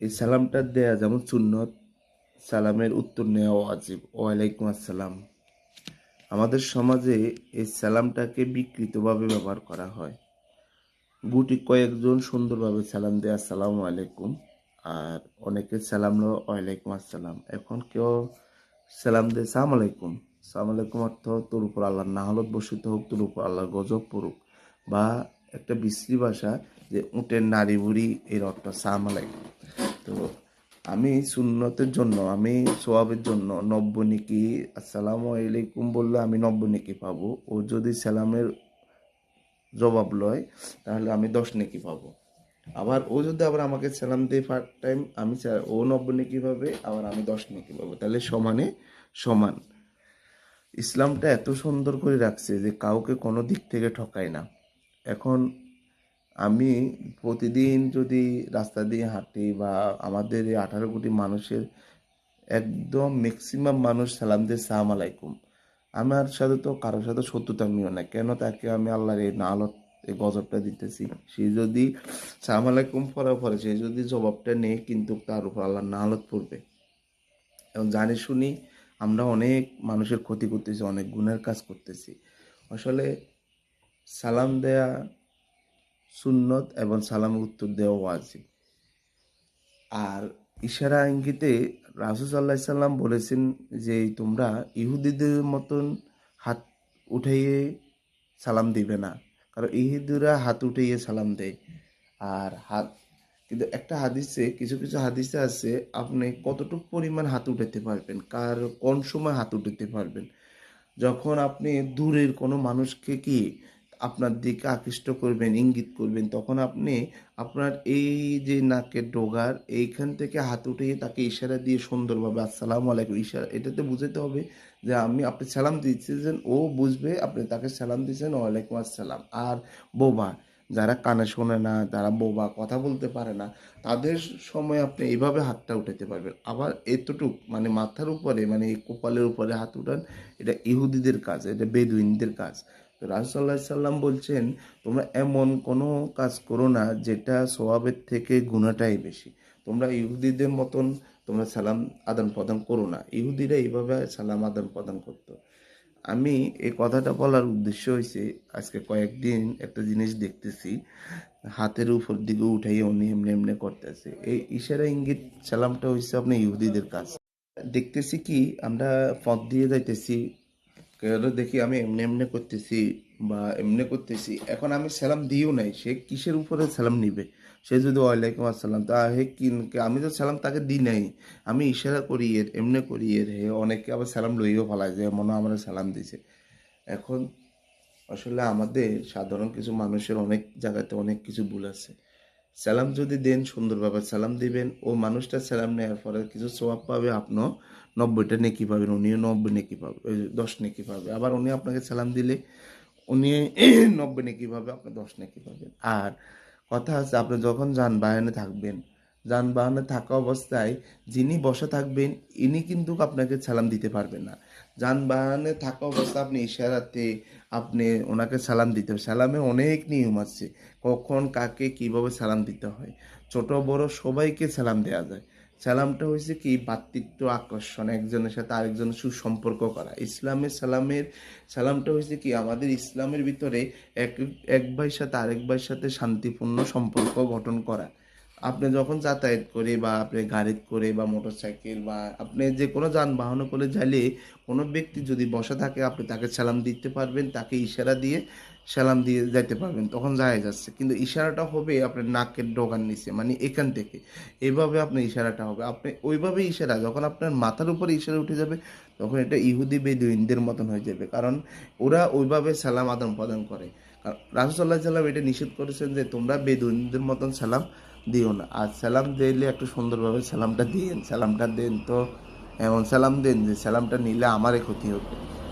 এই সালামটা দেয়া যেমন সুন্নত, সালামের উত্তর নেওয়া ওয়াজিব। ওয়ালাইকুম আসসালাম। আমাদের সমাজে এই সালামটাকে বিকৃতভাবে ব্যবহার করা হয়। গুটি কয়েকজন সুন্দরভাবে সালাম দেয় আসসালামু আলাইকুম, আর অনেকে সালাম হলো ওয়ালাইকুম আসসালাম। এখন কেউ সালাম দেয় সালাম আলাইকুম। সালাম আলাইকুম অর্থ তোর উপর আল্লাহর নাহলত বর্ষিত হোক, তোর উপর আল্লাহর গজব পড়ুক, বা একটা বিশ্রী ভাষা যে উটের নারী বুড়ি, এর অর্থ সালাম আলাইকুম। তো আমি সুন্নতের জন্য, আমি সোয়াবের জন্য 90 নেকি আসসালামু আলাইকুম বললে আমি 90 নেকি পাবো। ও যদি সালামের জবাব লয় তাহলে আমি 10 নেকি পাবো। আবার ও যদি আবার আমাকে সালাম দিয়ে ফার্স্ট টাইম, আমি ও 90 নেকি পাবে, আবার আমি 10 নেকি পাবো। তাহলে সমানে সমান। ইসলামটা এত সুন্দর করে রাখছে যে কাউকে কোনো দিক থেকে ঠকায় না। এখন আমি প্রতিদিন যদি রাস্তা দিয়ে হাঁটি, বা আমাদের এই 18 কোটি মানুষের একদম ম্যাক্সিমাম মানুষ সালাম দিয়ে সালাম আলাইকুম, আমার সাথে তো কারোর সাথে শত্রুতা নিও না, কেন তাকে আমি আল্লাহর এই নালত এই গজবটা দিতেছি। সে যদি সালাম আলাইকুম পড়ার পরে সে যদি জবাবটা নেয়, কিন্তু তার উপর আল্লাহর নালত পড়বে। এবং জানি শুনি আমরা অনেক মানুষের ক্ষতি করতেছি, অনেক গুনার কাজ করতেছি। আসলে সালাম দেয়া সুন্নত এবং সালামের উত্তর দেওয়া ওয়াজিব। আর ইশারা ইঙ্গিতে রাসূল সাল্লাল্লাহু আলাইহি সাল্লাম বলেছেন যে তোমরা ইহুদিদের মতন হাত উঠাইয়ে সালাম দিবে না, কারণ ইহুদিরা হাত উঠাইয়ে সালাম দেয়। আর হাত, কিন্তু একটা হাদিসে, কিছু কিছু হাদিসে আছে আপনি কতটুকু পরিমাণ হাত উঠাতে পারবেন, কার কোন সময় হাত উঠাতে পারবেন। যখন আপনি দূরের কোনো মানুষকে কি আপনার দিকে আকৃষ্ট করবেন, ইঙ্গিত করবেন, তখন আপনি আপনার এই যে নাকের ডগার এইখান থেকে হাত উঠিয়ে তাকে ইশারা দিয়ে সুন্দরভাবে আসসালামু আলাইকুম, ইশারা এটাতে বুঝাতে হবে যে আপনি সালাম দিচ্ছেন, ও বুঝবে আপনি তাকে সালাম দিচ্ছেন ওয়ালাইকুম আসসালাম। আর বোবা, যারা কানে শোনে না, যারা বোবা, কথা বলতে পারে না, তাদের সময় আপনি এইভাবে হাতটা উঠাতে পারবেন। আবার এতটুক মানে মাথার উপরে, মানে এই কপালের উপরে হাত উঠান, এটা ইহুদিদের কাজ, এটা বেদুইনদের কাজ। তো রাসূল সাল্লাল্লাহু আলাইহি সাল্লাম বলছেন তোমরা এমন কোনো কাজ করো না যেটা সওয়াবের থেকে গুনাহটাই বেশি। তোমরা ইহুদিদের মতন তোমরা সালাম আদান প্রদান করো না। ইহুদিরা এইভাবে সালাম আদান প্রদান করতো। আমি এই কথাটা বলার উদ্দেশ্য হয়েছে, আজকে কয়েকদিন একটা জিনিস দেখতেছি, হাতের উপর দিকে উঠাই উনি এমনি এমনি করতেছে। এই ইশারা ইঙ্গিত সালামটা হয়েছে আপনার ইহুদিদের কাজ। দেখতেছি কি আমরা পথ দিয়ে যাইতেছি, কেউ দেখি আমি এমনি এমনি করতেছি বা এমনি করতেছি, এখন আমি সালাম দিও নাই, সে কিসের উপরে সালাম নিবে? সে যদি ওয়ালাইকুম আসসালাম, তা হে কি, আমি তো সালাম তাকে দিই নাই, আমি ইশারা করি এর, এমনি করি এর, হে অনেকে আবার সালাম লইও ফেলায় যে মনে হয় আমরা সালাম দিছে। এখন আসলে আমাদের সাধারণ কিছু মানুষের অনেক জায়গাতে অনেক কিছু ভুল আছে। সালাম যদি দেন সুন্দরভাবে সালাম দিবেন, ও মানুষটা সালাম নেওয়ার পরে কিছু সওয়াব পাবে, আপনিও 90টা নেকি পাবেন, উনিও 90 নেকি পাবে, 10 নেকি পাবে। আবার উনি আপনাকে সালাম দিলে উনি 90 নেকি পাবে, আপনি 10 নেকি পাবেন। আর কথা আছে, আপনি যখন যানবাহনে থাকবেন, যানবাহনে থাকা অবস্থায় যিনি বসে থাকবেন ইনি কিন্তু আপনাকে সালাম দিতে পারবেন না। যানবাহনে থাকা অবস্থায় আপনি ইশারাতে আপনি ওনাকে সালাম দিতে হবে। সালামে অনেক নিয়ম আছে, কখন কাকে কিভাবে সালাম দিতে হয়। ছোট বড় সবাইকে সালাম দেওয়া যায়। সালামটা হয়েছে কি ভ্রাতৃত্ব আকর্ষণ, একজনের সাথে আরেকজনের সুসম্পর্ক করা। ইসলামের সালামটা হয়েছে কি আমাদের ইসলামের ভিতরে এক এক ভাইয়ের সাথে আরেক ভাইয়ের সাথে শান্তিপূর্ণ সম্পর্ক গঠন করা। আপনি যখন যাতায়াত করে, বা আপনি গাড়িতে করে, বা মোটর সাইকেল, বা আপনি যে কোনো যানবাহন করে যাইলে কোনো ব্যক্তি যদি বসা থাকে আপনি তাকে সালাম দিতে পারবেন, তাকে ইশারা দিয়ে সালাম দিয়ে যাইতে পারবেন, তখন যায় যাচ্ছে। কিন্তু ইশারাটা হবে আপনার নাকের ডগার নিচে, মানে এখান থেকে এইভাবে আপনার ইশারাটা হবে। আপনি ওইভাবে ইশারা, যখন আপনার মাথার উপরে ইশারা উঠে যাবে তখন এটা ইহুদি বেদুইনদের মতন হয়ে যাবে, কারণ ওরা ওইভাবে সালাম আদান প্রদান করে। রাসূল সাল্লাল্লাহু আলাইহি সাল্লাম এটা নিষেধ করেছেন যে তোমরা বেদুইনদের মতন সালাম দিও না। আর সালাম দিলে একটু সুন্দরভাবে সালামটা দিন, সালামটা দেন, তো এমন সালাম দেন যে সালামটা নিলে আমারই ক্ষতি হবে।